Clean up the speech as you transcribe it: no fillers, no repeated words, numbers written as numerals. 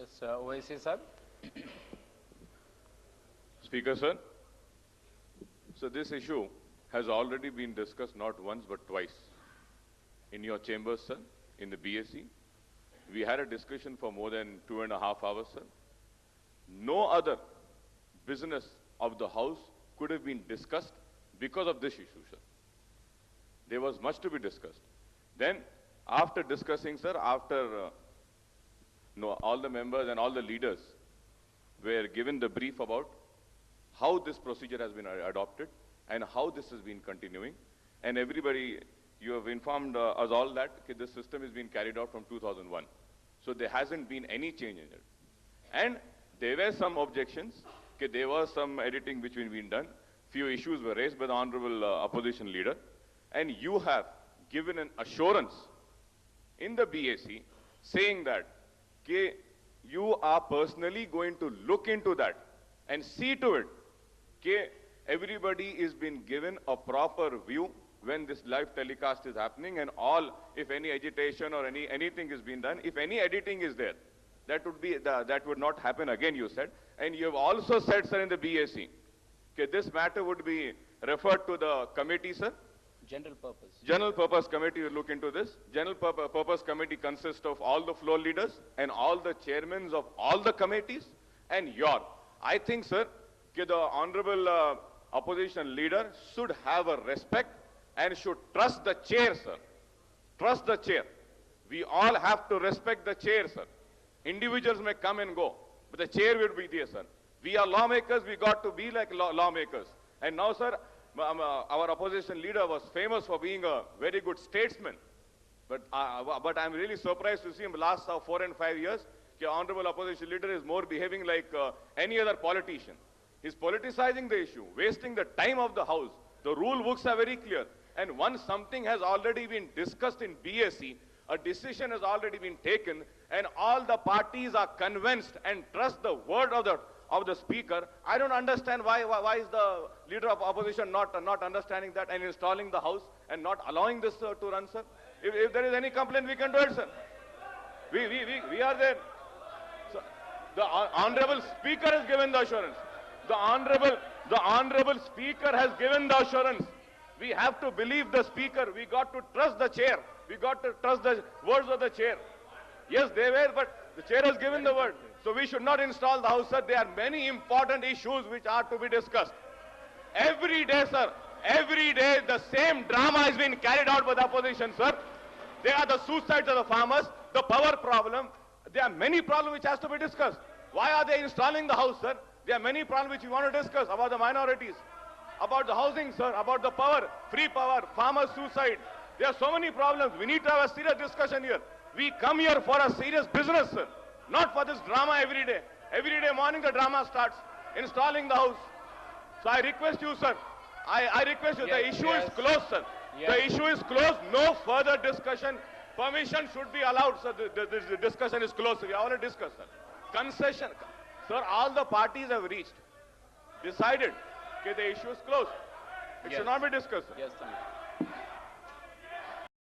Yes, OIC sir. Speaker sir, so this issue has already been discussed not once but twice in your chambers, sir, in the BSc. We had a discussion for more than 2.5 hours, sir. No other business of the House could have been discussed because of this issue, sir. There was much to be discussed. Then, after discussing, sir, after all the members and all the leaders were given the brief about how this procedure has been adopted and how this has been continuing, and everybody, you have informed us all that this system has been carried out from 2001. So there hasn't been any change in it. And there were some objections, there was some editing which has been done, few issues were raised by the Honorable Opposition Leader, and you have given an assurance in the BAC saying that you are personally going to look into that and see to it that everybody is being given a proper view when this live telecast is happening, and all, if any agitation or anything is being done, if any editing is there, that would not happen again, you said. And you have also said, sir, in the BAC, this matter would be referred to the committee, sir. General purpose. General purpose committee will look into this. General purpose committee consists of all the floor leaders and all the chairmen of all the committees and your. I think, sir, the Honorable Opposition Leader should have a respect and should trust the chair, sir. Trust the chair. We all have to respect the chair, sir. Individuals may come and go, but the chair will be there, sir. We are lawmakers, we got to be like lawmakers. And now, sir, our opposition leader was famous for being a very good statesman. But I'm really surprised to see him last 4 and 5 years, the Honorable Opposition Leader is more behaving like any other politician. He's politicizing the issue, wasting the time of the House. The rule books are very clear. And once something has already been discussed in BSc, a decision has already been taken, and all the parties are convinced and trust the word of the speaker. I don't understand why is the leader of opposition not understanding that and installing the House and not allowing this to run, sir. If there is any complaint, we can do it, sir. We are there. So, the honorable speaker has given the assurance. The honorable speaker has given the assurance. We have to believe the speaker. We got to trust the chair. We got to trust the words of the chair. Yes, they were, but the chair has given the word. So we should not install the House, sir. There are many important issues which are to be discussed. Every day, sir, every day the same drama has been carried out by the opposition, sir. They are the suicides of the farmers, the power problem. There are many problems which has to be discussed. Why are they installing the House, sir? There are many problems which we want to discuss about the minorities, about the housing, sir, about the power, free power, farmers' suicide. There are so many problems. We need to have a serious discussion here. We come here for a serious business, sir, not for this drama every day. Every day morning the drama starts, installing the House. So I request you, sir, I request you, the issue is closed, sir. Yes. The issue is closed, no further discussion. Permission should be allowed, sir. The discussion is closed. We already discussed, sir. Concession, sir, all the parties have reached, decided, the issue is closed. It should not be discussed, sir. Yes, sir.